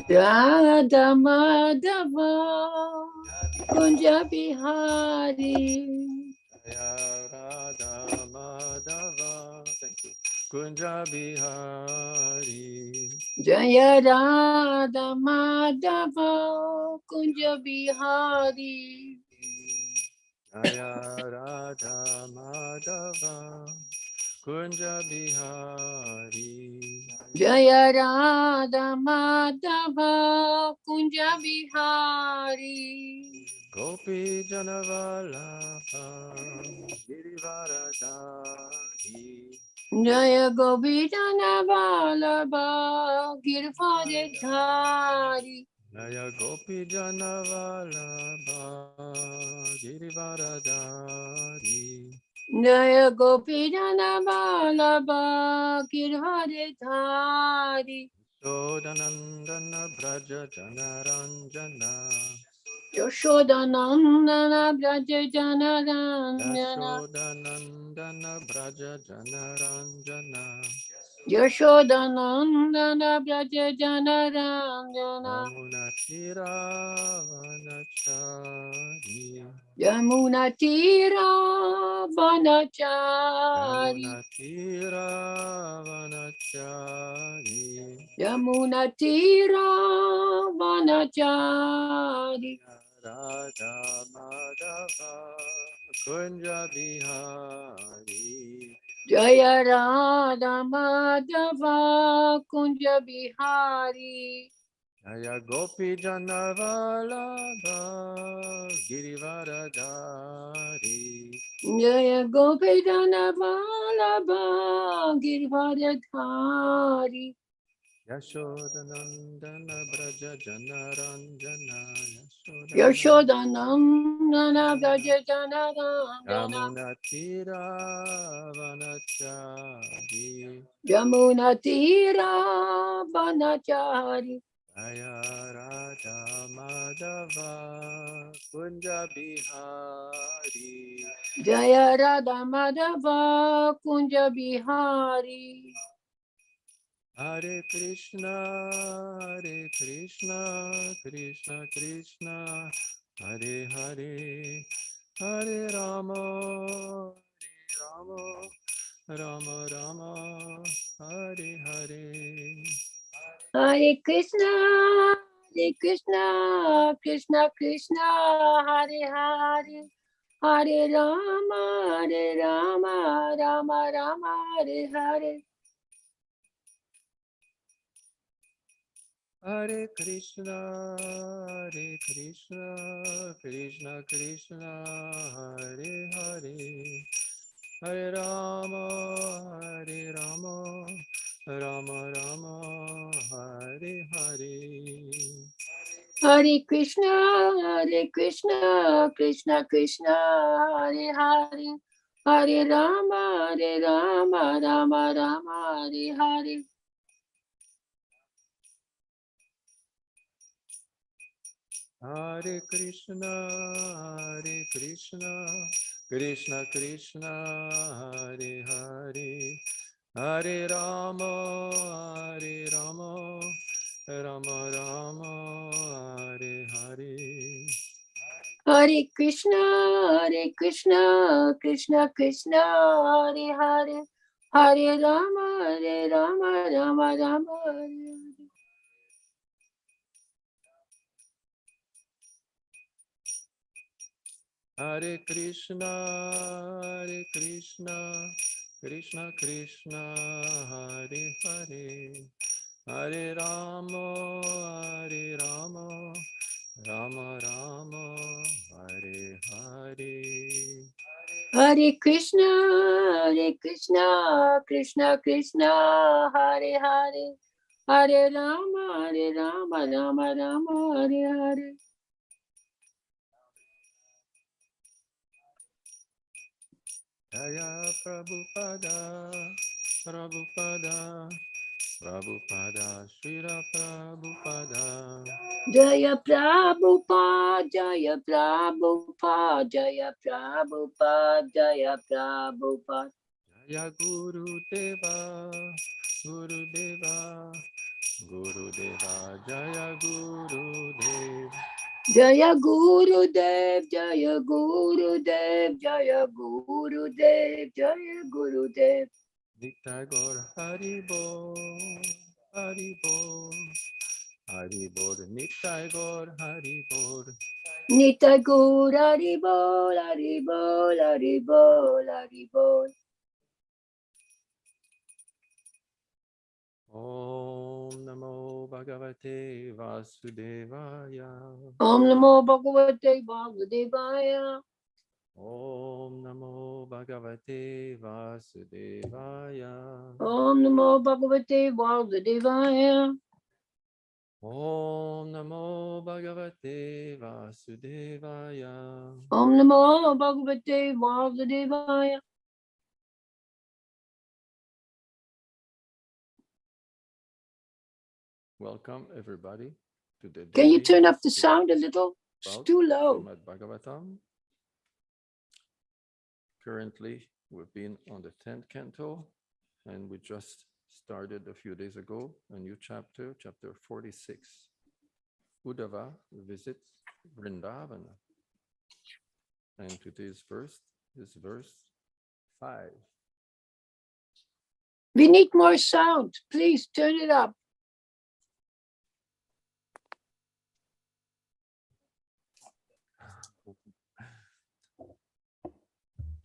Radha Madhava Kunja Bihari. Jaya Radha Madhava. Thank you. Kunja Bihari. Jaya Radha Madhava Kunja Bihari. Jaya Radha Madhava Kunja Bihari. Jaya Radha Madhava Kunja Bihari. Gopi Janavallabha Girivaradari. Jaya Govindana Vallabha Girivardhari. Jaya Gopi Janavallabha Girivaradari. Jaya Govindana Vallabha Girivardhari. Yashodanandana Braja Janaranjana. Yashodanandana Braja Janaranjana. Yashodanandana Braja Janaranjana. Yashodanandana Braja Janaranjana. Yamuna Tiravanachari. Yamuna Tira Vanachari. Yamuna Tiravanachari. Yamuna Tira Vanachari. Radha Madhava Kunja Bihari. Jaya Radha Madhava Kunja Bihari. Jaya Gopi Janavallabha Girivaradari. Jaya Govindana Vallabha Girivardhari. Yashodanandana Braja Janaranjana. Yashodanandana Braja Janaranjana. Yamuna Tiravanachari. Yamuna Tira Vanachari. Jaya Radha Madhava Kunja Bihari. Jaya Radha Madhava Kunja Bihari. Hare Krishna, Krishna Krishna, Hare Hare, Hare Rama, Rama Rama, Hare Hare. Hare Krishna, Krishna Krishna, Hare Hare, Hare Rama, Rama Rama, Hare Hare. Hare Krishna, Krishna Krishna, Hare Hare, Hare Rama, Rama Rama, Hare Hare. Hare Krishna, Krishna Krishna, Hare Hare, Hare Rama, Rama Rama, Hare Hare. Hare Krishna, Krishna Krishna, Hare Hare, Hare Rama, Rama Rama, Hare Hare. Hare Krishna, Krishna Krishna, Hare Hare, Hare Rama, Rama Rama, Hare Hare. Hare Krishna, Krishna Krishna, Hare Hare, Hare Rama, Rama Rama, Hare Hare. Hare Krishna, Krishna Krishna, Hare Hare, Hare Rama, Rama Rama, Hare Hare. Jaya Prabhupada, Srila Prabhupada. Jaya Prabhupada, Jaya Prabhupada, Jaya Prabhupada, Jaya Prabhupada. Jaya Guru Deva, Gurudeva Jaya Gurudev. Jaya Gurudev, Jaya Gurudev, Jaya Gurudev, Jaya Gurudev. Nitai Gaur Hari Bol, Hari Bol, Hari Bol, Nitai Gaur Hari Bol. Nitai Gaur Hari Bol, Hari Bol, Hari Bol, Hari Bol. Om Namo Bhagavate Vasudevaya. Om Namo Bhagavate Vasudevaya. Om Namo Bhagavate Vasudevaya. Om Namo Bhagavate Vasudevaya. Om Namo Bhagavate Vasudevaya. Om Namo Bhagavate Vasudevaya. Welcome everybody to the Can you daily turn up the sound a little? It's about too low. Srimad Bhagavatam. Currently, we've been on the 10th canto, and we just started a few days ago a new chapter, chapter 46. Uddhava visits Vrindavana. And today's verse is verse 5. We need more sound. Please turn it up.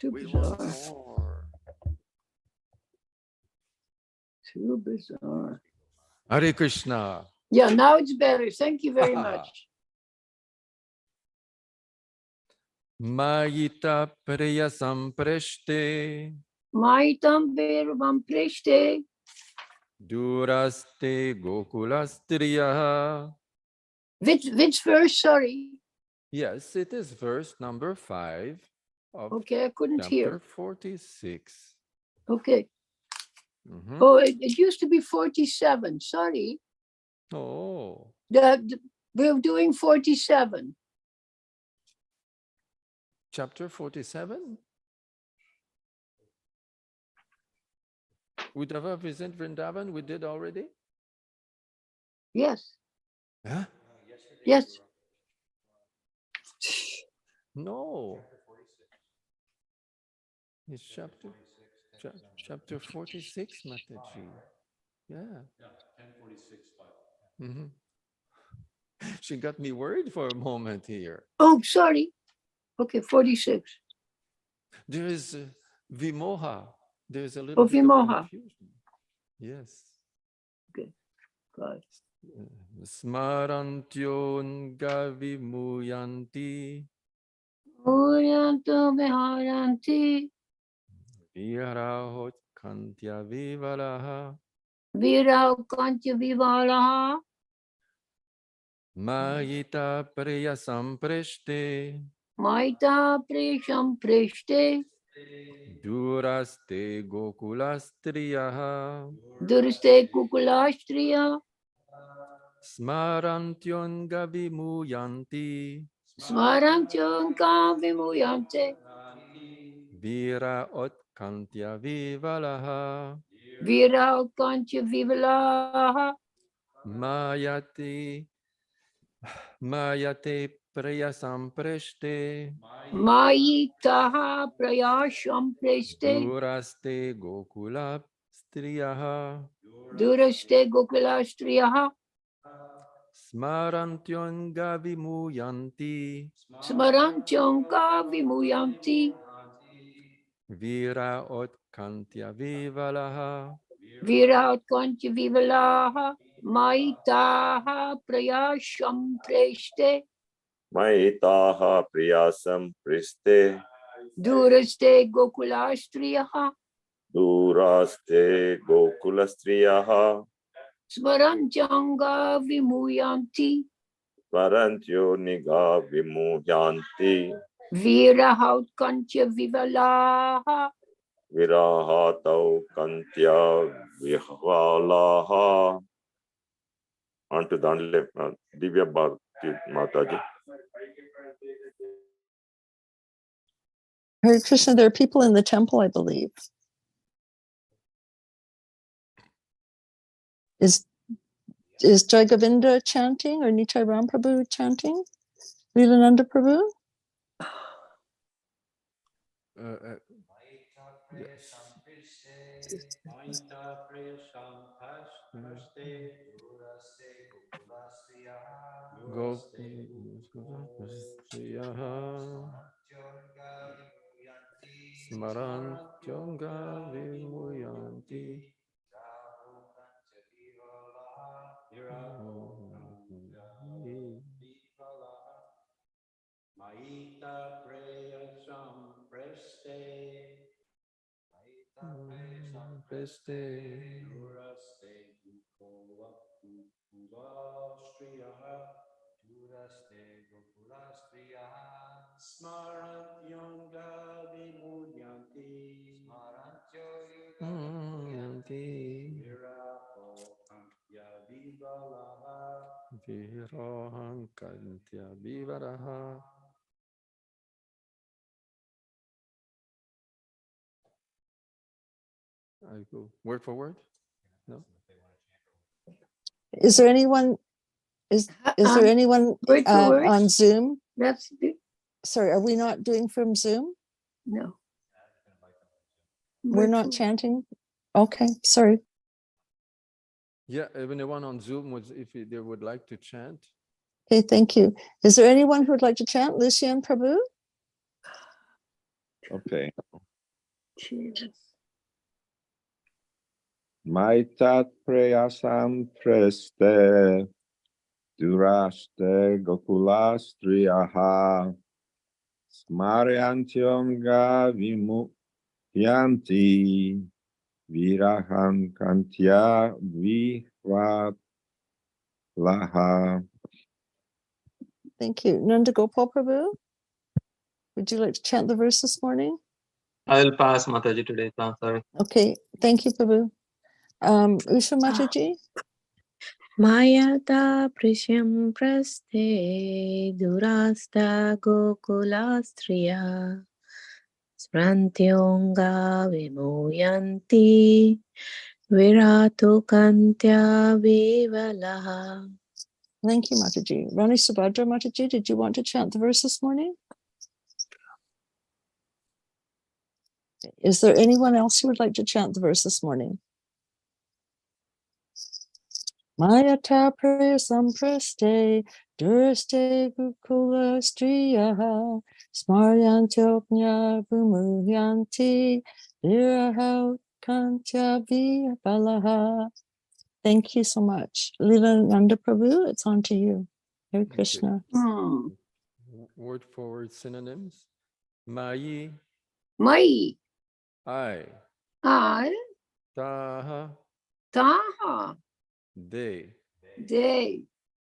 Too bizarre. More. Too bizarre. Hare Krishna. Yeah, now it's better. Thank you very much. Mayita Priya Sampreshte Maitam Vervam Prishte. Duraste Gokulastriya. Which verse? Sorry. Yes, it is verse number 5 of Okay, I couldn't chapter hear. 46. Okay. Mhm. Oh, it used to be 47. Sorry. Oh, We're doing 47. chapter 47? Uddhava visit Vrindavan, we did already? Yes. Huh? Yes. No. It's chapter 46, Mataji. Yeah. 10:46. Mm-hmm. She got me worried for a moment here. Oh, sorry. Okay, 46. There is Vimoha. There's a little bit Vimoha. of confusion. Yes. Okay, God. Smarantyon gavimuyanti Orianto Viharanti. Virahot kantya vivalaha Virao Kantya Vivalaha. Mayita priya sampreshte Maita Prisham Prishte. Duraste gokulastriyaha Durste Kukulashtriya. Smarantyon gavimuyanti Smarantyanka Vimuyante. Vira otkantya vivalaha Virao Kantya Vivalaha. Mayate priya sampreshte Mayitaha Prayasham Prishte. Duraste gokula striyaha Duraste Gokulashtriyaha. Smarantyon gavimuyanti Smarantyanka Vimuyanti. Vira otkantya vivalaha Viraut Kantya Vivalaha. Maitaha Prayasham Prishte. Maitaha priyasam priste Duraste Gokulashtriyaha. duraste gokulastriyaha Smaranthyanga Vimuyanti. varantyo niga vimuhyanti Virahaut Kantya Vivalaha. virahatau kantya vihvalaha. On to Dandle, Divya Bhakti Mataji. Hare Krishna, there are people in the temple, I believe. Is Jagavinda chanting or Nitai Ram Prabhu chanting? Leelananda Prabhu? Yes. Go. Smaran Tyonga Vimuyanti. Maita prayasam preste. Preste. Duraste gokulastriya. Smarant yonga vimudyanti. Viraho kantya vivalaha. Viroham Kantya Vivaraha. I go word for word. No. Is there anyone, is there anyone Word for word? on Zoom? That's Sorry, are we not doing from Zoom? no. We're Word not for- chanting? Okay, sorry. Yeah, even the one on Zoom was if they would like to chant. Okay, thank you. Is there anyone who would like to chant? Lucian Prabhu? Okay. Jesus. Maitat prayasam preste duraste gokulastriyaha smaryantyonga vimukyanti viraham kantya vihvatlaha. Thank you. Nanda Gopal Prabhu? Would you like to chant the verse this morning? I will pass Mataji today. Sorry. Okay, thank you, Prabhu. Usha Mataji? Mayata Prishyam Praste Durasta Gokulastriya Sprantyonga Vimuyanti Viratu Kantya Vivalaha. Thank you, Mataji. Rani Subhadra Mataji, did you want to chant the verse this morning? Is there anyone else who would like to chant the verse this morning? Mayata prasam praste durste gukula striyaha smaryantoknya vumuhyanti viraha kantya vibalaha. Thank you so much. Leelananda Prabhu, it's on to you. Hare Krishna. Word for word synonyms. Mayi, Mai. I, I. Taha, Taha. De, De.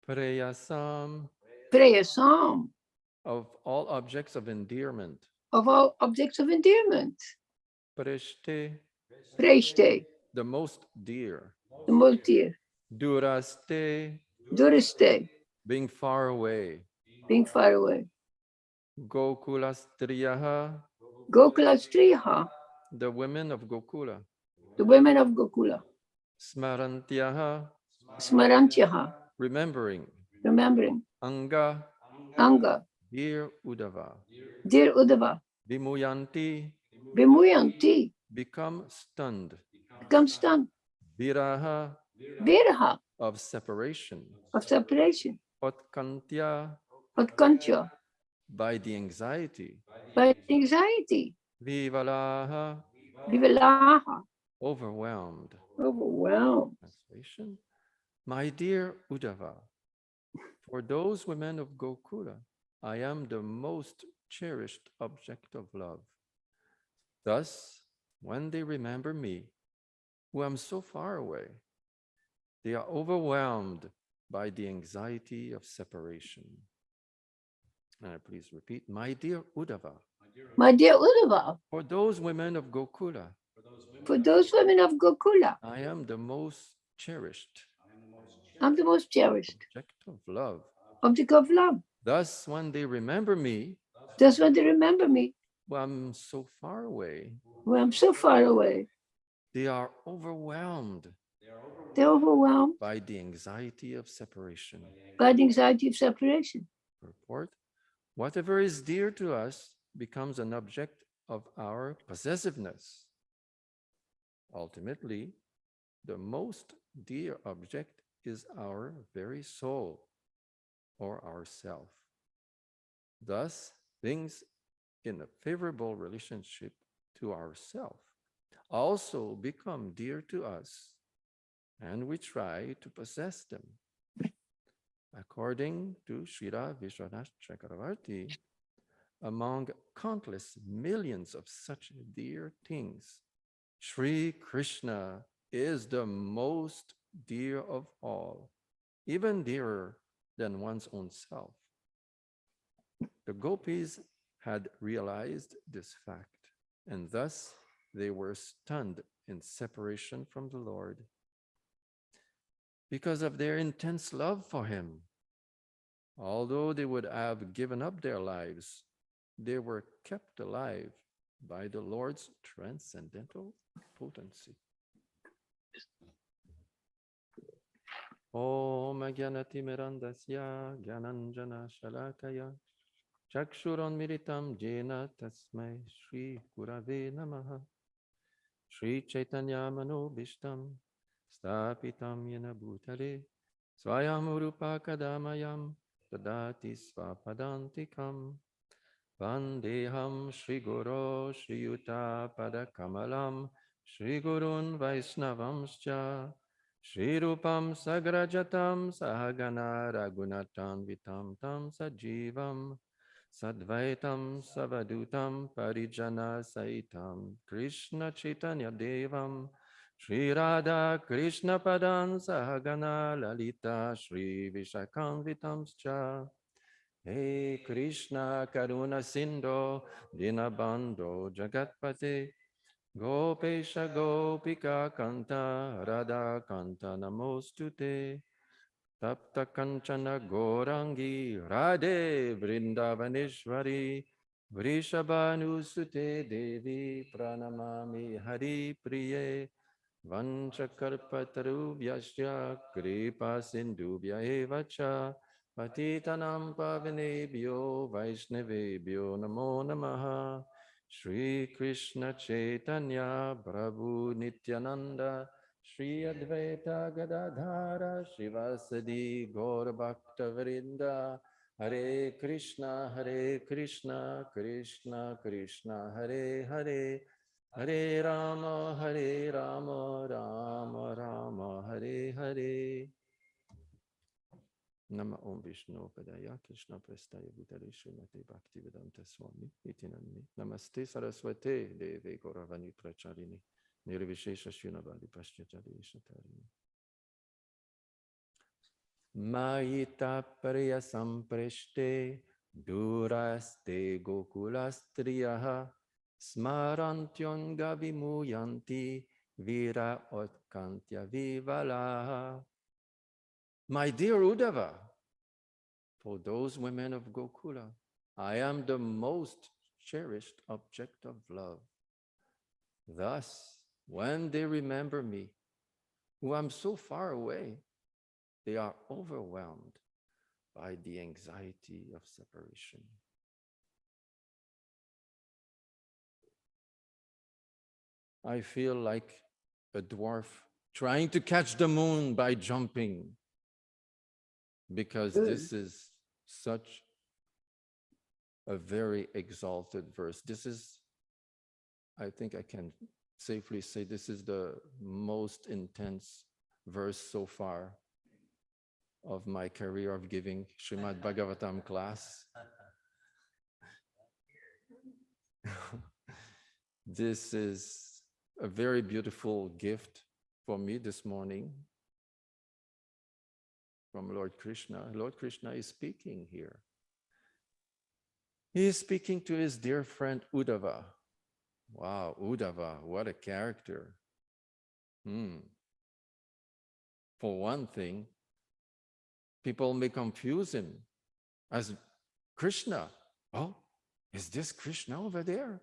Preyasam, Prayasam. of all objects of endearment. Of all objects of endearment. Preshte, Preshte. the most dear. The most dear. Duraste, Duriste. being far away. Being far away. Gokulastriyaha, Gokula Striha. the women of Gokula. The women of Gokula. Smarantyaha, Smarantyaha. remembering. Remembering. Anga, Anga. dear Uddhava. Dear Uddhava. Vimuyanti, Vimuyanti. become stunned. Become stunned. Viraha, Viraha. of separation. Of separation. Utkantya, Utkantya. by the anxiety. By anxiety. Vivalaha, Vivalaha. overwhelmed. Overwhelmed. Translation. My dear Uddhava, for those women of Gokula, I am the most cherished object of love. Thus, when they remember me, who am so far away, they are overwhelmed by the anxiety of separation. And please repeat, my dear Uddhava, My dear Uddhava. for those women of Gokula, For those women of Gokula. I am the most cherished I'm the most cherished. object of love. Object of love. Thus, when they remember me, Just when they remember me. who am so far away, When I'm so far away. they are overwhelmed They're overwhelmed by the anxiety of separation. by the anxiety of separation. Purport: whatever is dear to us becomes an object of our possessiveness. Ultimately, the most dear object is our very soul or ourself. Thus, things in a favorable relationship to ourself also become dear to us, and we try to possess them. According to Srila Vishwanath Chakravarti, among countless millions of such dear things, Sri Krishna is the most dear of all, even dearer than one's own self. The gopis had realized this fact, and thus they were stunned in separation from the Lord because of their intense love for him. Although they would have given up their lives, they were kept alive by the Lord's transcendental potency. Om Agyanati Mirandasya Gyananjana Shalakaya Chakshuronmiritam Jena Tasmai Shri Gurave Namaha Shri Chaitanya Manobishtam Stapitam Yena Bhutale Swayam Urupa Kadamayam Tadati Svapadantikam Vandeham Shri Guru Shri Yuta Padakamalam Shri Gurun Vaisnavamscha Shri Rupam Sagrajatam Sahagana Ragunatam Vitam Tam Sajivam Sadvaitam Savadutam Parijana Saitam Krishna Chaitanya Devam Shri Radha Krishna Padan Sahagana Lalita Shri Vishakanvitamscha Hey Krishna Karuna Sindho Dinabandho Jagatpate Gopesha Gopika Kanta Radha Kanta Namostute Tapta Kanchana Gorangi Radhe Vrindavaneshwari Vrishabhanusute Devi Pranamami Hari Priye Vanchakarpatarubhyasya Kripa Sindhubhya Evacha Patitanam Pavanebhyo Vaishnavebhyo Namo Namaha Shri Krishna Chaitanya Prabhu Nityananda Shri Advaita Gadadhara Shivasadi Gaur Bhakta Vrinda Hare Krishna Krishna Krishna Hare Hare Hare Rama Rama Rama Hare Hare Nama Om Vishnu Padaya Krishna Prestaya Bhutale Srimate Bhaktivedanta Swami Iti Namni Namaste Saraswate Deve Gauravani Pracharini Nirvishesha Shunavadi Paschachari Shatarini Mayita Priya Sampreshte Duraste Gokulastriyaha Smarantyon Gavimuyanti Vira Otkantya Vivalaha. My dear Uddhava, for those women of Gokula, I am the most cherished object of love. Thus, when they remember me, who am so far away, they are overwhelmed by the anxiety of separation. I feel like a dwarf trying to catch the moon by jumping, because this is such a very exalted verse. This is, I think I can safely say, this is the most intense verse so far of my career of giving Srimad Bhagavatam class. This is a very beautiful gift for me this morning from Lord Krishna. Lord Krishna is speaking here. He is speaking to his dear friend Uddhava. Wow, Uddhava, what a character. For one thing, people may confuse him as Krishna. Oh, is this Krishna over there?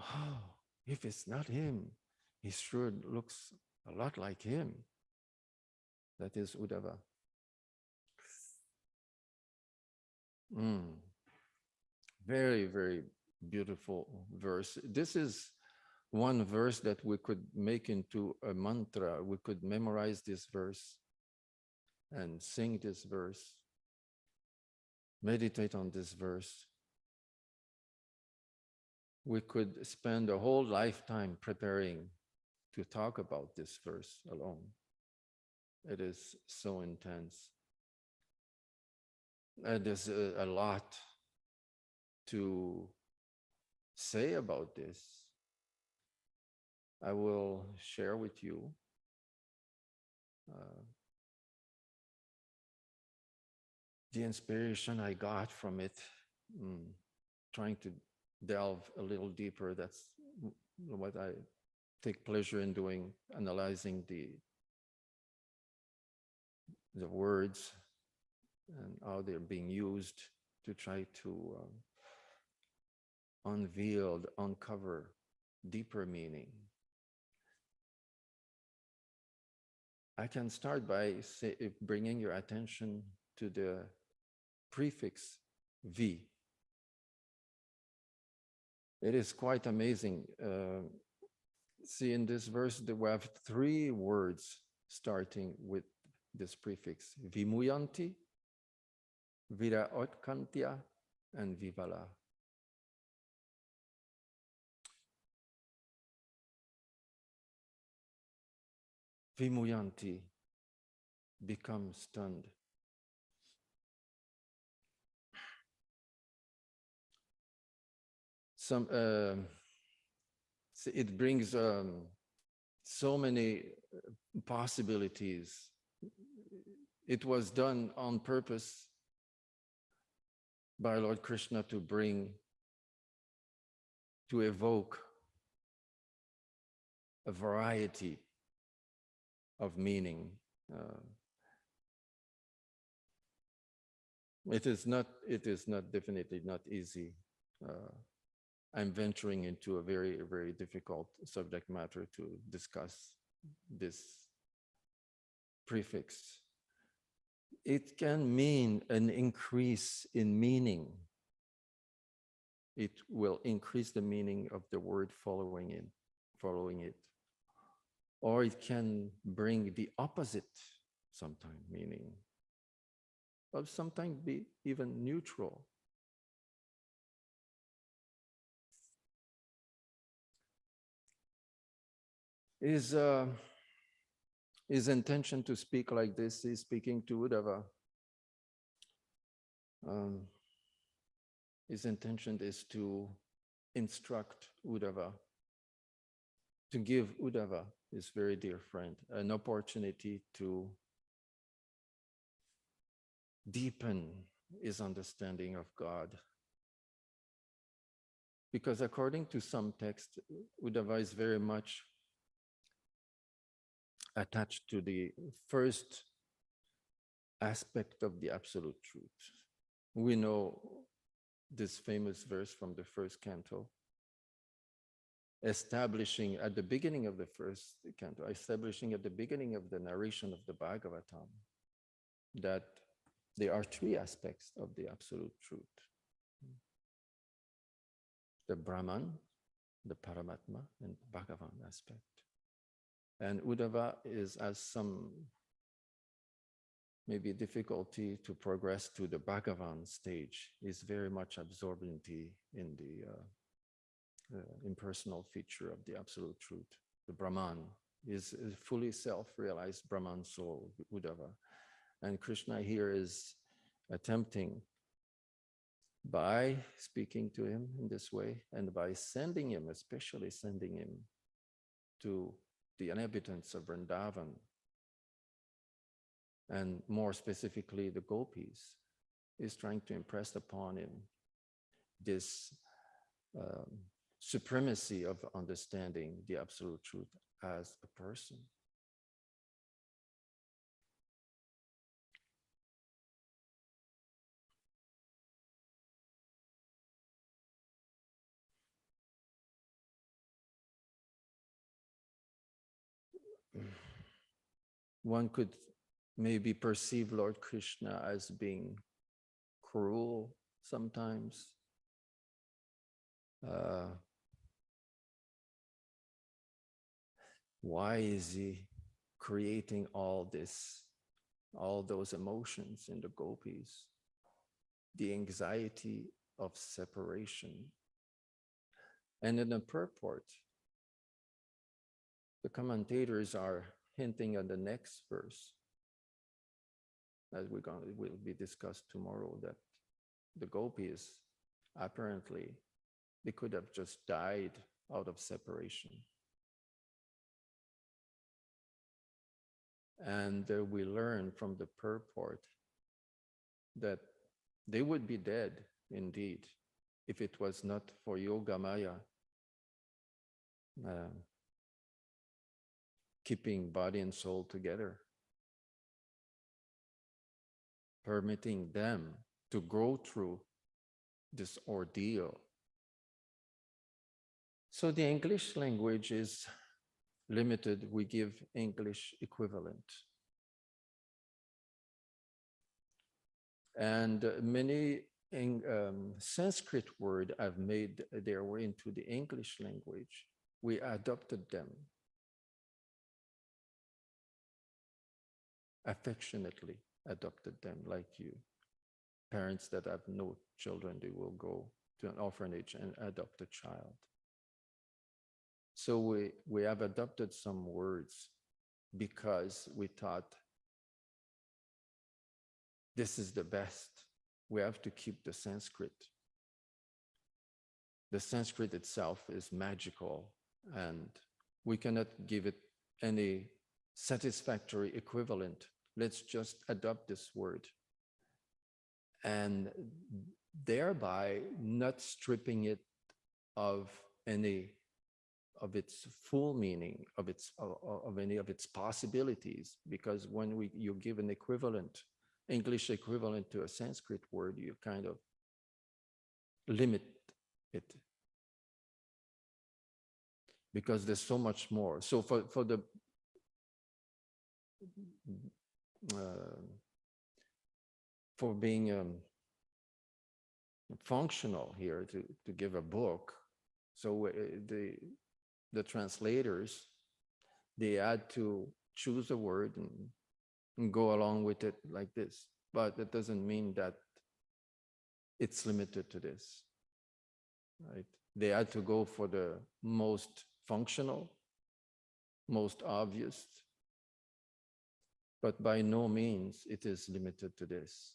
Oh, if it's not him, he sure looks a lot like him. That is Uddhava. Very, very beautiful verse. This is one verse that we could make into a mantra. We could memorize this verse and sing this verse, meditate on this verse. We could spend a whole lifetime preparing to talk about this verse alone. It is so intense. There's a lot to say about this. I will share with you the inspiration I got from it, trying to delve a little deeper. That's what I take pleasure in doing, analyzing the words and how they're being used to try to uncover deeper meaning. I can start by bringing your attention to the prefix V. It is quite amazing. See, in this verse, we have 3 words starting with this prefix: Vimuyanti, Viraotkantya, and Vivala. Vimuyanti, become stunned. It brings so many possibilities. It was done on purpose by Lord Krishna to evoke a variety of meaning. It is definitely not easy. I'm venturing into a very, very difficult subject matter to discuss this prefix. It can mean an increase in meaning. It will increase the meaning of the word following it. Or it can bring the opposite sometimes meaning, or sometimes be even neutral. His intention to speak like this is speaking to Uddhava. His intention is to instruct Uddhava, to give Uddhava, his very dear friend, an opportunity to deepen his understanding of God. Because according to some texts, Uddhava is very much attached to the first aspect of the absolute truth. We know this famous verse from the first canto, establishing at the beginning of the first canto, establishing at the beginning of the narration of the Bhagavatam, that there are 3 aspects of the absolute truth: the Brahman, the Paramatma, and the Bhagavan aspect. And Uddhava has some maybe difficulty to progress to the Bhagavan stage. Is very much absorbed in the impersonal feature of the absolute truth. The Brahman is a fully self-realized Brahman soul, Uddhava. And Krishna here is attempting, by speaking to him in this way and by sending him, especially sending him to the inhabitants of Vrindavan, and more specifically the gopis, is trying to impress upon him this supremacy of understanding the absolute truth as a person. one could maybe perceive Lord Krishna as being cruel sometimes. Why is he creating all those emotions in the gopis? The anxiety of separation. And in the purport, the commentators are hinting at the next verse, as will be discussed tomorrow, that the gopis, apparently, they could have just died out of separation. And we learn from the purport that they would be dead indeed if it was not for Yoga Maya keeping body and soul together, permitting them to go through this ordeal. So the English language is limited. We give English equivalent. And many Sanskrit words have made their way into the English language. We adopted them affectionately, adopted them, like you. Parents that have no children, they will go to an orphanage and adopt a child. So we have adopted some words because we thought this is the best. We have to keep the Sanskrit. The Sanskrit itself is magical, and we cannot give it any satisfactory equivalent. Let's just adopt this word, and thereby not stripping it of any of its full meaning, of any of its possibilities. Because when you give an equivalent, English equivalent to a Sanskrit word, you kind of limit it, because there's so much more. So for the for being functional here, to give a book, so the translators, they had to choose a word and go along with it like this. But that doesn't mean that it's limited to this, right? They had to go for the most functional, most obvious, but by no means it is limited to this.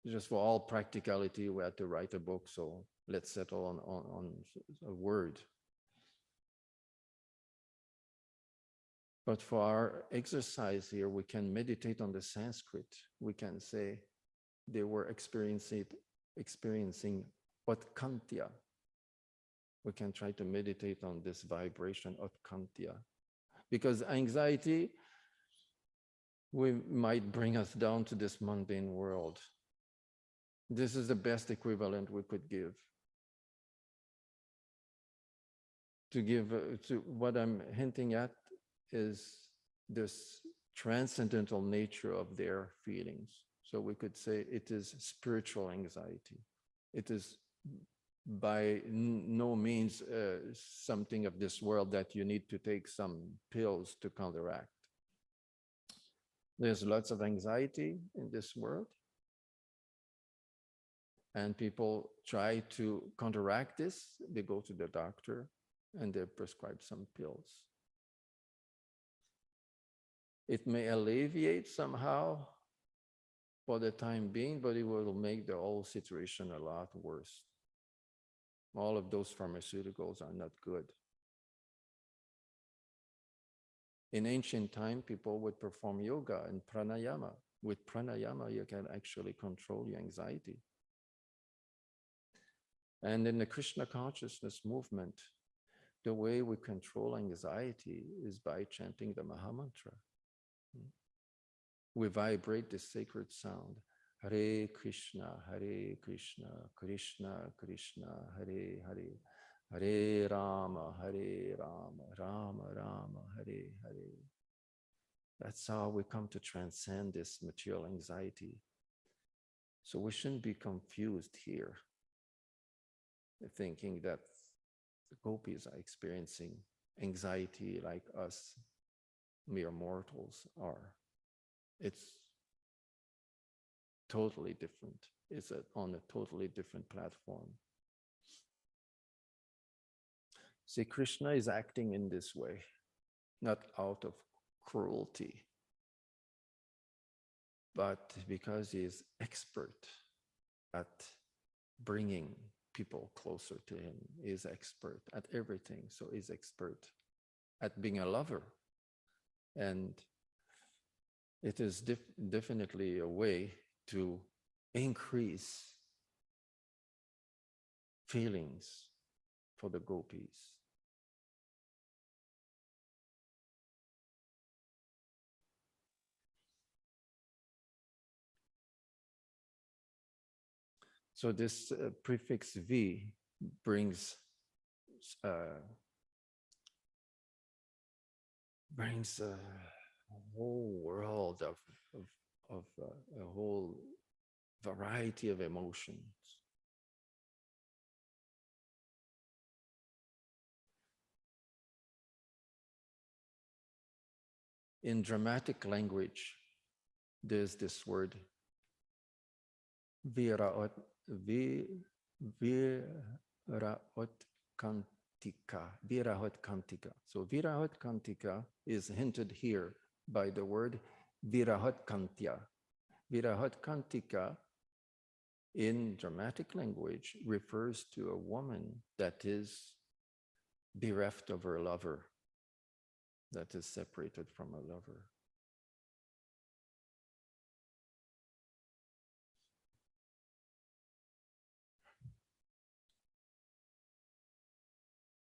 Just for all practicality, we had to write a book, so let's settle on a word. But for our exercise here, we can meditate on the Sanskrit. We can say they were experiencing Utkantya. We can try to meditate on this vibration, Utkantya. Because anxiety might bring us down to this mundane world. This is the best equivalent we could give. To what I'm hinting at is this transcendental nature of their feelings. So we could say it is spiritual anxiety. It is by no means something of this world that you need to take some pills to counteract. There's lots of anxiety in this world, and people try to counteract this. They go to the doctor and they prescribe some pills. It may alleviate somehow for the time being, but it will make the whole situation a lot worse. All of those pharmaceuticals are not good. In ancient time, people would perform yoga and pranayama. With pranayama, you can actually control your anxiety. And in the Krishna consciousness movement, the way we control anxiety is by chanting the Mahamantra. We vibrate the sacred sound. Hare Krishna, Krishna Krishna, Hare Hare, Hare Rama, Rama Rama, Hare Hare. That's how we come to transcend this material anxiety. So we shouldn't be confused here, thinking that the gopis are experiencing anxiety like us mere mortals are. It's totally different. It's on a totally different platform. See, Krishna is acting in this way, not out of cruelty, but because he is expert at bringing people closer to him. He is expert at everything. So he's expert at being a lover. And it is definitely a way to increase feelings for the gopis. So this prefix V brings a whole world of a whole variety of emotions. In dramatic language, there's this word viraot kantika. Virahot kantika. So virahot kantika is hinted here by the word virahot kantya. Virahot kantika in dramatic language refers to a woman that is bereft of her lover, that is separated from a lover.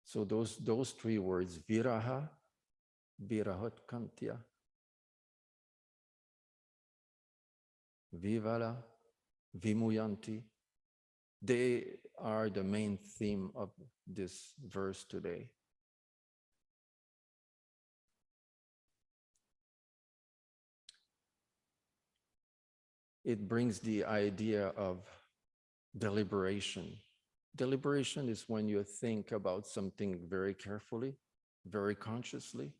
So those three words, viraha, virahot kantya, vivala, vimuyanti, they are the main theme of this verse today. It brings the idea of deliberation. Deliberation is when you think about something very carefully, very consciously.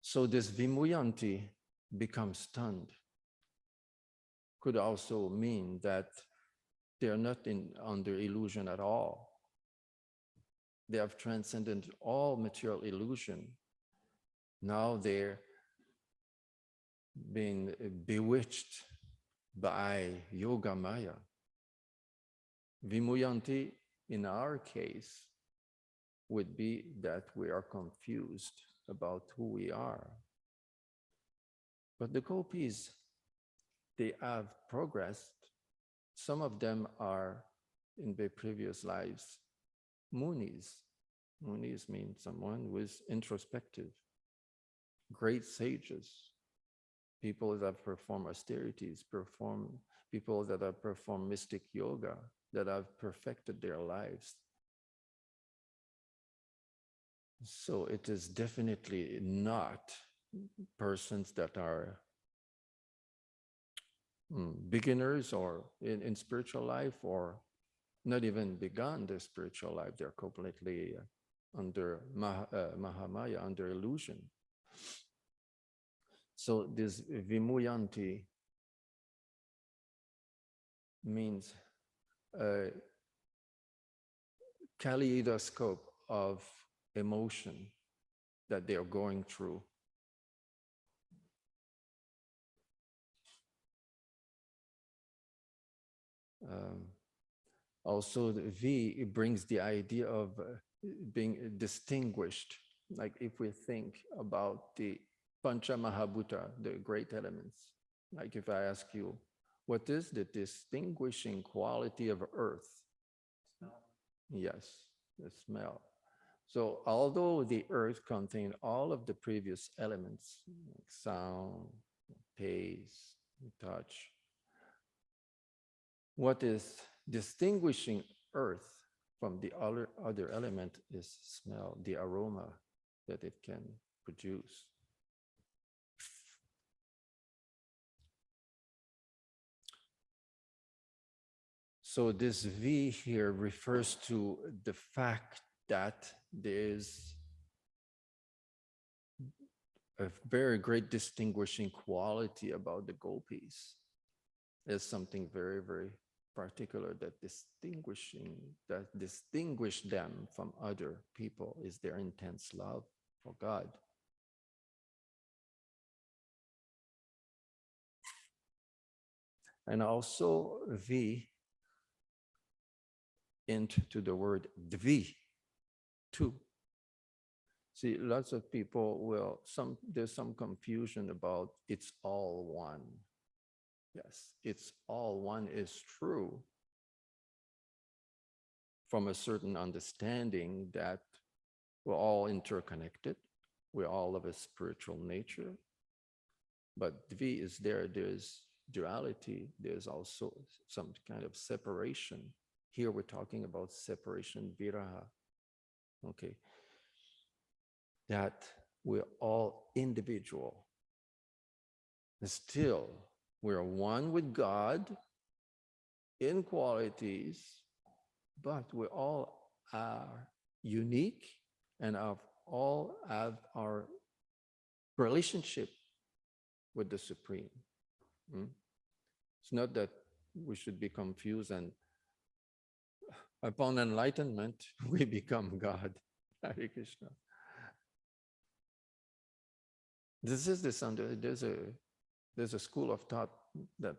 So this vimuyanti becomes stunned. Could also mean that they're not under illusion at all. They have transcended all material illusion. Now they're being bewitched by yoga maya. Vimuyanti, in our case, would be that we are confused about who we are. But the gopis, they have progressed. Some of them are in their previous lives munis. Munis mean someone who is introspective, great sages, people that have performed austerities, people that have performed mystic yoga, that have perfected their lives. So it is definitely not persons that are beginners or in spiritual life, or not even begun their spiritual life. They're completely under Mahamaya, under illusion. So this vimuyanti means a kaleidoscope of emotion that they are going through. Also, the V, it brings the idea of being distinguished. Like if we think about the Pancha Mahabhuta, the great elements, like if I ask you, what is the distinguishing quality of earth? Smell. Yes, the smell. So although the earth contained all of the previous elements, like sound, taste, touch, what is distinguishing earth from the other element is smell, the aroma that it can produce. So this V here refers to the fact that there is a very great distinguishing quality about the gopis. There's something very, very particular that distinguish them from other people is their intense love for God. And also V into the word dvi, two. See, lots of people there's some confusion about it's all one. Yes, it's all one is true from a certain understanding that we're all interconnected. We all of a spiritual nature. But dvi is there's duality, there's also some kind of separation. Here we're talking about separation, viraha. Okay. That we're all individual. And still, we're one with God in qualities, but we all are unique and all have our relationship with the Supreme. It's not that we should be confused and upon enlightenment, we become God. Hare Krishna. There's a school of thought that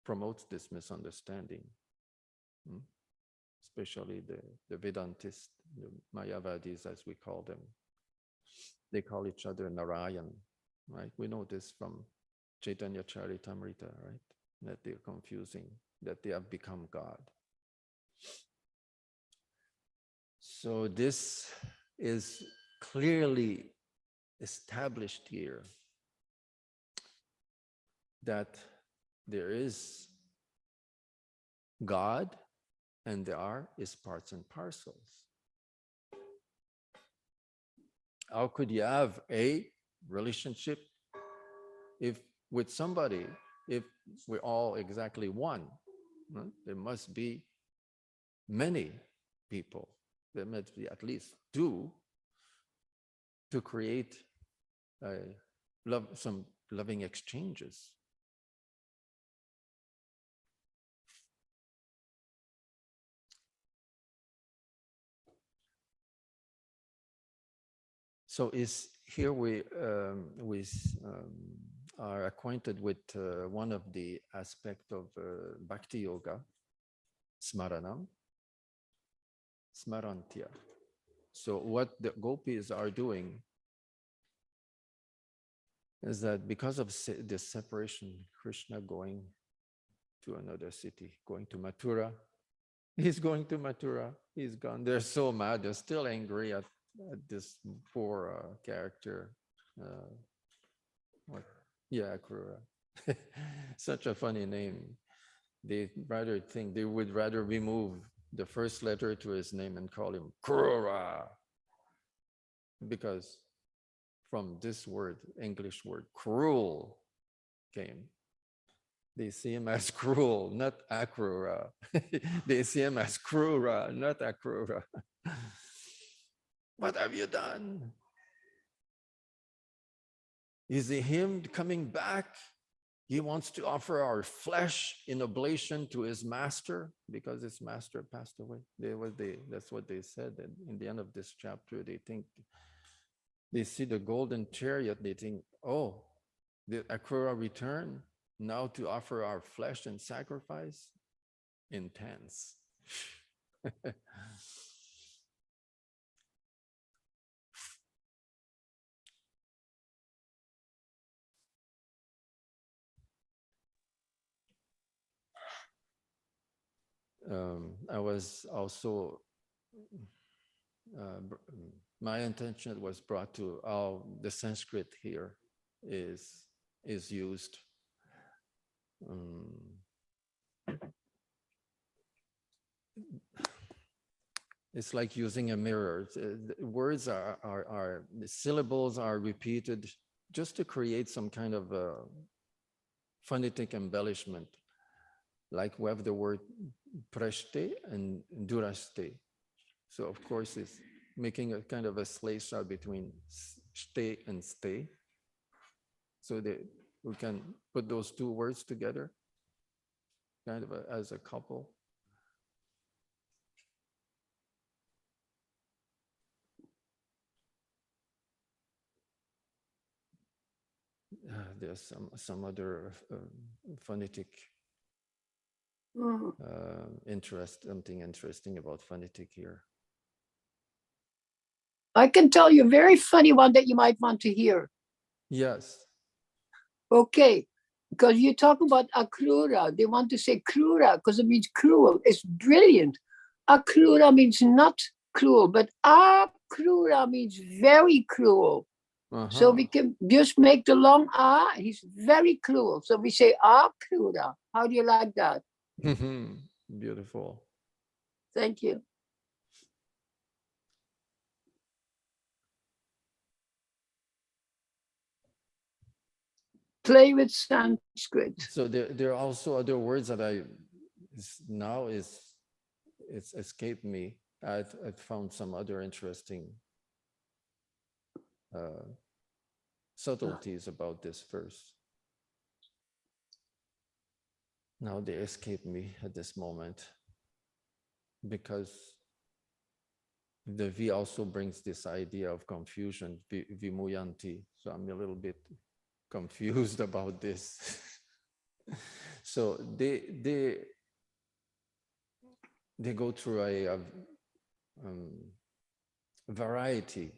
promotes this misunderstanding, especially the Vedantists, the Mayavadis, as we call them. They call each other Narayan, right? We know this from Chaitanya Charitamrita, right? That they're confusing, that they have become God. So this is clearly established here that there is God and there is parts and parcels. How could you have a relationship with somebody if we're all exactly one? There must be many people. There must be at least two to create some loving exchanges. So here we are acquainted with one of the aspects of Bhakti Yoga, Smaranam, Smarantya. So what the gopis are doing is that because of this separation, Krishna going to another city, going to Mathura. He's going to Mathura. He's gone. They're so mad. They're still angry at this poor character. Akrura. Such a funny name. They would rather remove the first letter to his name and call him Krura. Because from this word, English word, cruel, came. They see him as cruel, not Akrura. They see him as Krura, not Akrura. What have you done? Is it him coming back? He wants to offer our flesh in oblation to his master because his master passed away. That's what they said. And in the end of this chapter, they see the golden chariot. They think, oh, did Akrura return now to offer our flesh in sacrifice? Intense. I was also, my intention was brought to how the Sanskrit here is used. It's like using a mirror. Words the syllables are repeated just to create some kind of phonetic embellishment. like we have the word prashte and duraste. So of course it's making a kind of a slesha between ste and stay. So that we can put those two words together, kind of as a couple. There's some other phonetic something interesting about phonetic here. I can tell you a very funny one that you might want to hear. Yes. Okay, because you talk about akrura. They want to say krura because it means cruel. It's brilliant. Akrura means not cruel, but akrura means very cruel. So we can just make the long ah. He's very cruel. So we say akrura. How do you like that? Beautiful. Thank you. Play with Sanskrit. So there are also other words that it's escaped me. I've found some other interesting subtleties about this verse. Now they escape me at this moment because the V also brings this idea of confusion, vimuyanti. So I'm a little bit confused about this. So they go through a variety.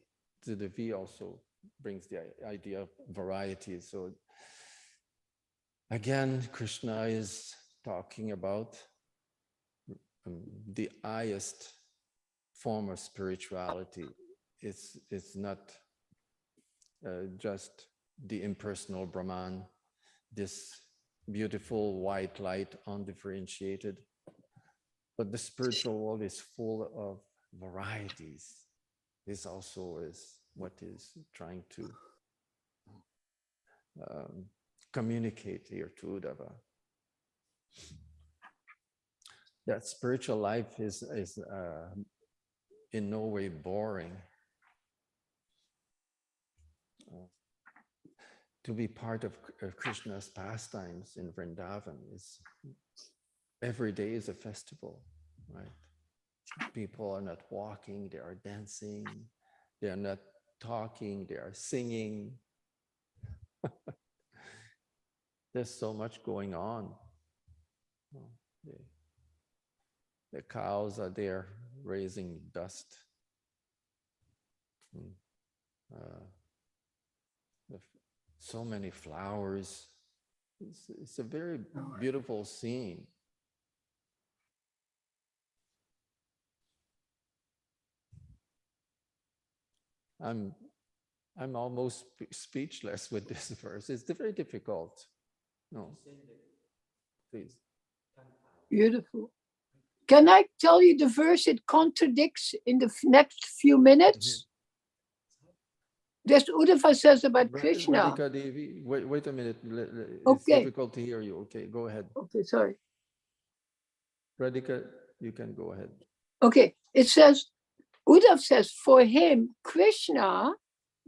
So the V also brings the idea of variety. So again, Krishna is talking about the highest form of spirituality. It's not just the impersonal Brahman, this beautiful white light, undifferentiated, but the spiritual world is full of varieties. This also is what is trying to communicate here to Uddhava. That spiritual life is in no way boring. To be part of Krishna's pastimes in Vrindavan is every day is a festival, right? People are not walking, they are dancing, they are not talking, they are singing. There's so much going on. The cows are there raising dust. So many flowers. It's a very beautiful scene. I'm almost speechless with this verse. It's very difficult. No, please. Beautiful. Can I tell you the verse it contradicts in the next few minutes? That's Uddhava says about Krishna. Radhika Devi, wait a minute. It's Okay. difficult to hear you. Okay, go ahead. Okay, sorry. Radhika, you can go ahead. Okay, it says, Uddhav says, for him, Krishna,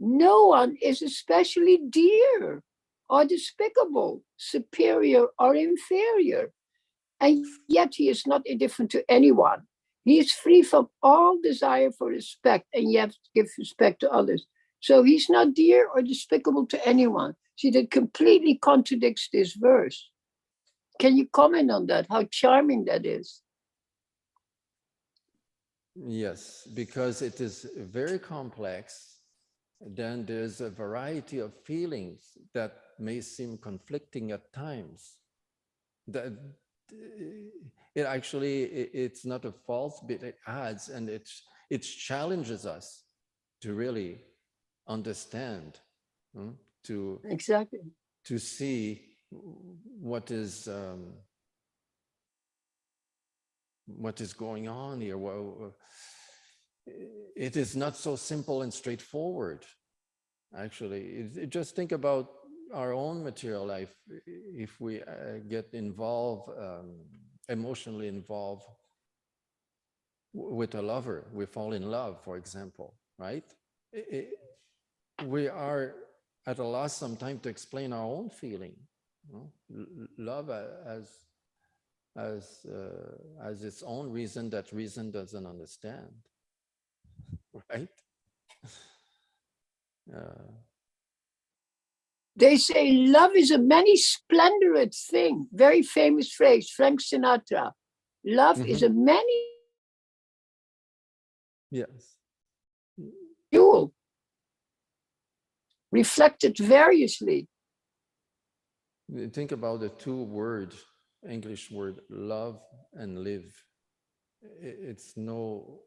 no one is especially dear or despicable, superior or inferior. And yet he is not indifferent to anyone. He is free from all desire for respect, and yet gives respect to others. So he's not dear or despicable to anyone. See, that completely contradicts this verse. Can you comment on that? How charming that is. Yes, because it is very complex. Then there's a variety of feelings that may seem conflicting at times. That it actually, it's not a false, but it adds, and it challenges us to really understand, to exactly, to see what is going on here. Well, it is not so simple and straightforward. Actually, just think about our own material life, if we get involved, emotionally involved with a lover, we fall in love, for example, right? We are at a loss sometimes to explain our own feeling. Love as its own reason that reason doesn't understand, right? They say love is a many splendored thing. Very famous phrase, Frank Sinatra. Love is a many Yes. jewel, reflected variously. Think about the two words, English word, love and live. It's no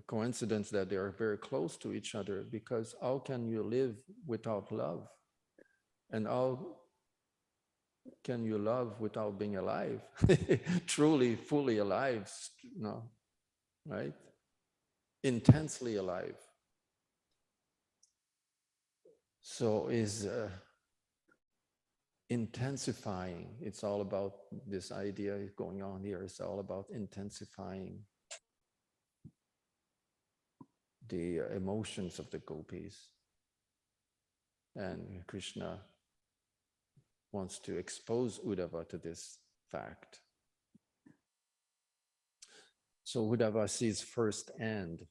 coincidence that they are very close to each other, because how can you live without love? And how can you love without being alive? Truly, fully alive, no, right? Intensely alive. So is intensifying. It's all about this idea going on here. It's all about intensifying the emotions of the gopis. And Krishna wants to expose Uddhava to this fact. So Uddhava sees firsthand.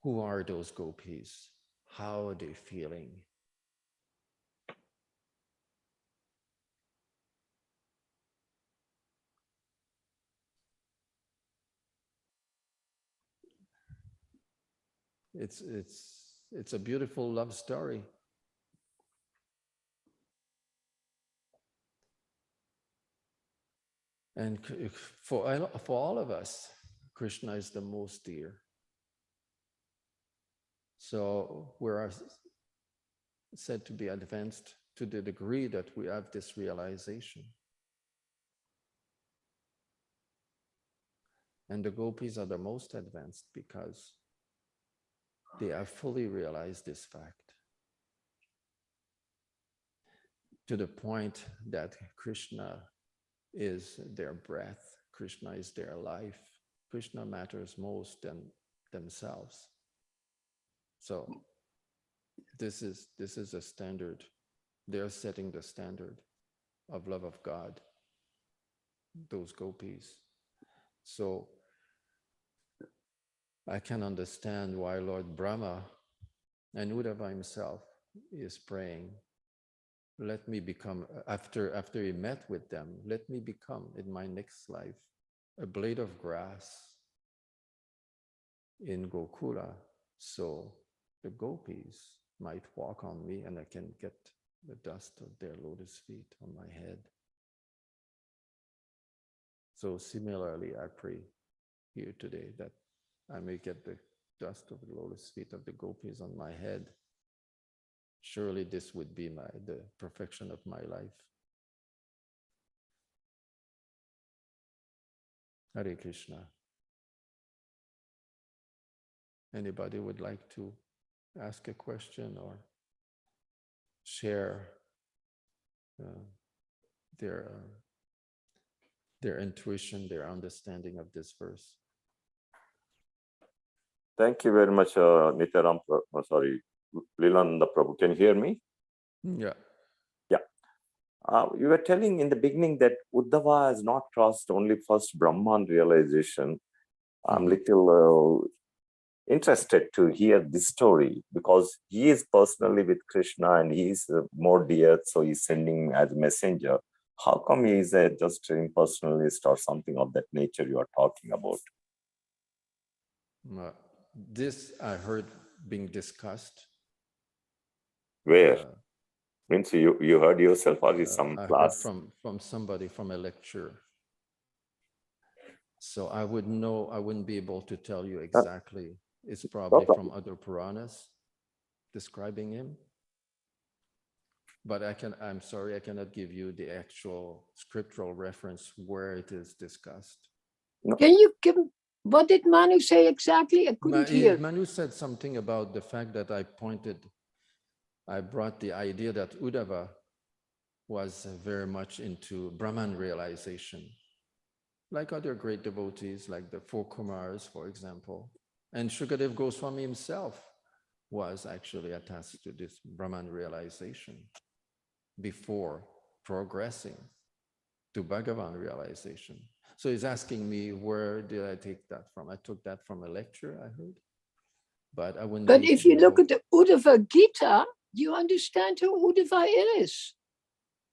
Who are those gopis? How are they feeling? It's a beautiful love story. And for all of us, Krishna is the most dear. So we're said to be advanced to the degree that we have this realization. And the gopis are the most advanced because they have fully realized this fact, to the point that Krishna is their breath, Krishna is their life, Krishna matters most than themselves. So this is a standard. They're setting the standard of love of God, those gopis. So I can understand why Lord Brahma and Uddhava himself is praying, let me become, after he met with them, let me become in my next life a blade of grass in Gokula, so the gopis might walk on me and I can get the dust of their lotus feet on my head. So similarly, I pray here today that I may get the dust of the lotus feet of the gopis on my head. Surely this would be the perfection of my life. Hare Krishna. Anybody would like to ask a question or share their intuition, their understanding of this verse? Thank you very much, Nityaram. Leelananda Prabhu. Can you hear me? Yeah. Yeah. You were telling in the beginning that Uddhava has not crossed only first Brahman realization. I'm little interested to hear this story because he is personally with Krishna and he is more dear, so he's sending as a messenger. How come he is just impersonalist or something of that nature you are talking about? This I heard being discussed. Where? Means you heard yourself or is some I class? heard from somebody from a lecture. So I wouldn't be able to tell you exactly. It's probably from other Puranas describing him. But I'm sorry, I cannot give you the actual scriptural reference where it is discussed. No. Can you give, what did Manu say exactly? I couldn't hear. Manu said something about the fact that I pointed I brought the idea that Uddhava was very much into Brahman realization, like other great devotees, like the four Kumars, for example. And Shukadev Goswami himself was actually attached to this Brahman realization before progressing to Bhagavan realization. So he's asking me, where did I take that from? I took that from a lecture I heard, but I wouldn't. But if you look at the Uddhava Gita, you understand who Uddhava is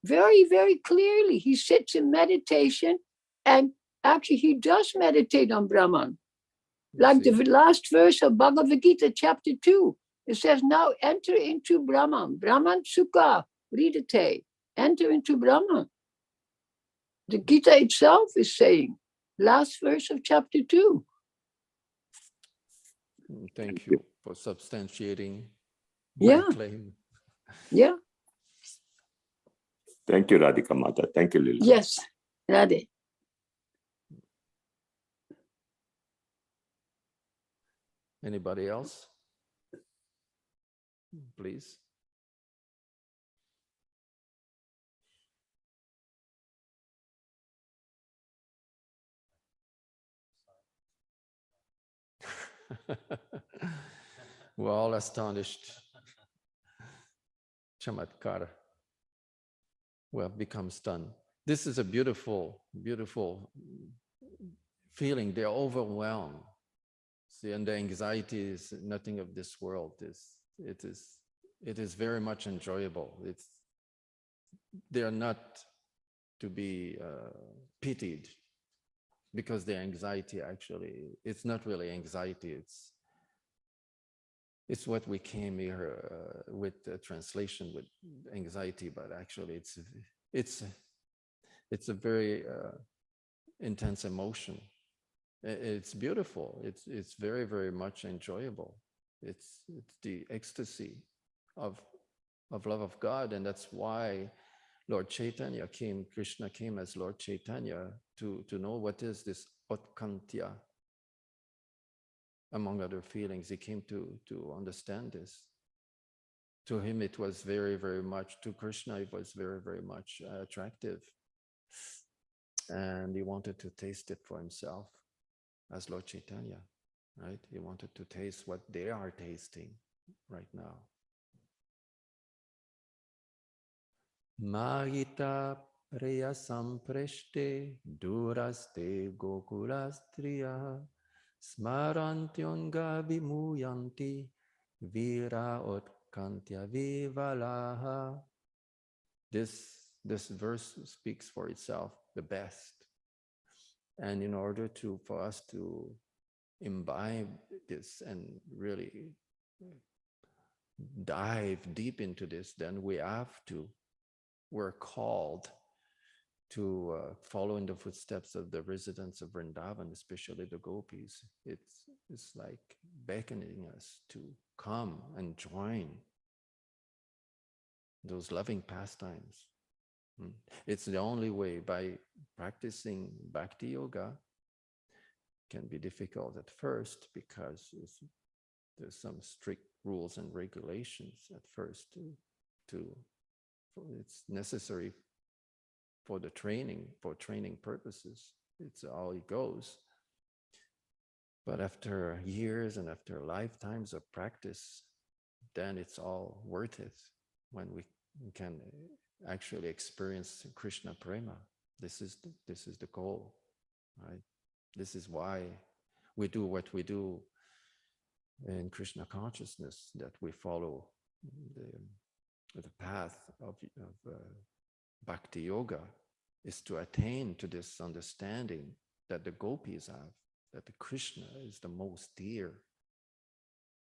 very, very clearly. He sits in meditation, and actually he does meditate on Brahman. Like the last verse of Bhagavad Gita, chapter 2, it says, now enter into Brahman. Brahman Sukha Ridate. Enter into Brahman. The Gita itself is saying, last verse of chapter 2. Thank you for substantiating Yeah. my claim. Yeah. Thank you, Radhika Mata. Thank you, Lila. Yes, Radhe. Anybody else? Please. We're all astonished. Chamatkar. We have become stunned. This is a beautiful, beautiful feeling. They're overwhelmed. See, and the anxiety is nothing of this world. It is very much enjoyable. They are not to be pitied, because their anxiety actually, it's not really anxiety. It's what we came here with the translation with anxiety, but actually it's a very intense emotion. It's beautiful. It's very, very much enjoyable. It's the ecstasy of love of God, and that's why Lord Chaitanya came. Krishna came as Lord Chaitanya to know what is this utkantya. Among other feelings, he came to understand this. To him, it was very, very much. To Krishna, it was very, very much attractive, and he wanted to taste it for himself. As Lord Chaitanya, right? He wanted to taste what they are tasting right now. Magita Preya Sampreshte Duraste Gokulastriya Smarantyonga Vimuyanti Vira Utkantya Vivalaha. This verse speaks for itself, the best. And in order for us to imbibe this and really dive deep into this, then we're called to follow in the footsteps of the residents of Vrindavan, especially the gopis. It's like beckoning us to come and join those loving pastimes. It's the only way. By practicing bhakti yoga, can be difficult at first because there's some strict rules and regulations at first it's necessary for training purposes. It's all it goes. But after years and after lifetimes of practice, then it's all worth it when we can actually experience Krishna prema. This is the goal, right? This is why we do what we do in Krishna consciousness, that we follow the path of bhakti yoga, is to attain to this understanding that the gopis have, that the Krishna is the most dear.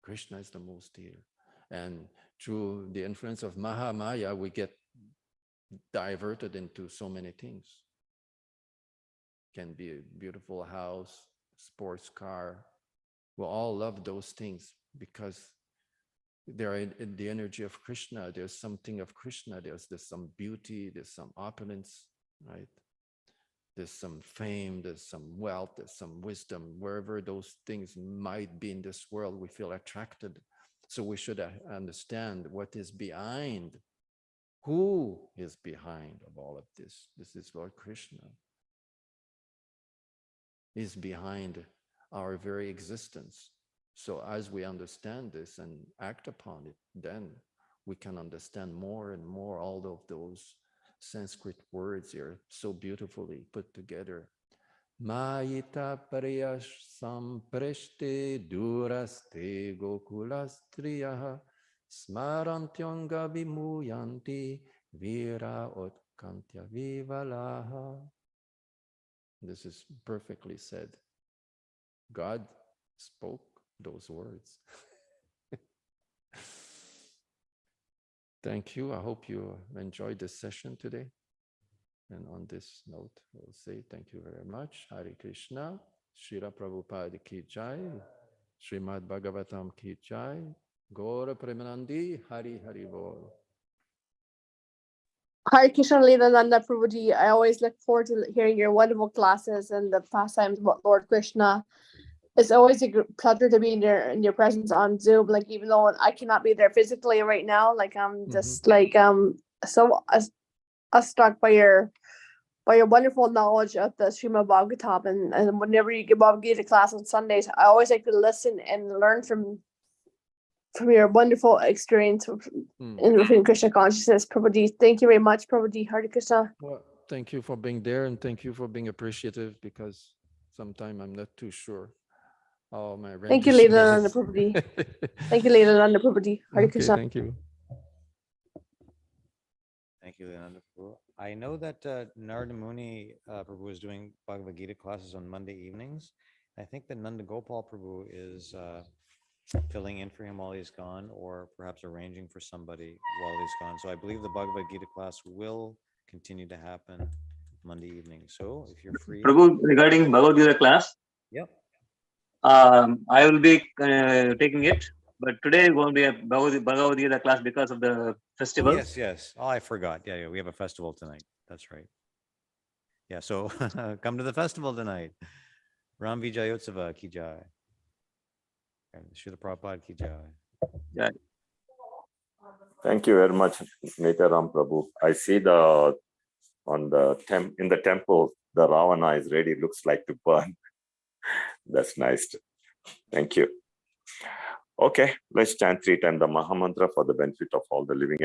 Krishna is the most dear. And through the influence of Mahamaya, we get diverted into so many things. Can be a beautiful house, sports car. We all love those things because they're in the energy of Krishna. There's something of Krishna. There's some beauty, there's some opulence, right? There's some fame, there's some wealth, there's some wisdom. Wherever those things might be in this world, we feel attracted. So we should understand what is behind. Who is behind of all of this? This is Lord Krishna. He's behind our very existence. So as we understand this and act upon it, then we can understand more and more all of those Sanskrit words here so beautifully put together. Mayita Pariyash Sampreshte Duraste Gokulastriyaha Smarantyanga Vimuyanti Vira Utkantya Vivalaha. This is perfectly said. God spoke those words. Thank you. I hope you enjoyed this session today. And on this note, we'll say thank you very much. Hare Krishna, Srila Prabhupada ki jai, Srimad Bhagavatam ki jai, Gaura Premanandi, Hari Hari Bol. Hare Krishna Leelananda Prabhuji. I always look forward to hearing your wonderful classes and the pastimes about Lord Krishna. It's always a pleasure to be in your presence on Zoom. Like, even though I cannot be there physically right now, like I'm just like so struck by your wonderful knowledge of the Srimad Bhagvatam, and whenever you give Bhagavad Gita class on Sundays, I always like to listen and learn from your wonderful experience in Krishna consciousness. Prabhuji, thank you very much, Prabhuji. Hare Krishna. Well, thank you for being there, and thank you for being appreciative, because sometimes I'm not too sure how my rendition Thank you, Leelananda Prabhuji. Thank you, Leelananda Prabhuji. Hare Okay, Krishna. thank you. Thank you, Leonanda Prabhu. I know that Narada Muni Prabhu is doing Bhagavad Gita classes on Monday evenings. I think that Nanda Gopal Prabhu is filling in for him while he's gone, or perhaps arranging for somebody while he's gone. So I believe the Bhagavad Gita class will continue to happen Monday evening. So if you're free. Prabhu, regarding Bhagavad Gita class, Yep. I will be taking it, but today won't be a Bhagavad Gita class because of the festival. Yes, yes. Oh, I forgot. Yeah, we have a festival tonight. That's right. Yeah, so come to the festival tonight. Ram Vijayotsava ki jai. Srila Prabhupada ki jai. Yeah. Thank you very much, Nityaram Prabhu. I see in the temple, the Ravana is ready, looks like to burn. That's nice. Thank you. Okay, let's chant 3 times the Mahamantra for the benefit of all the living.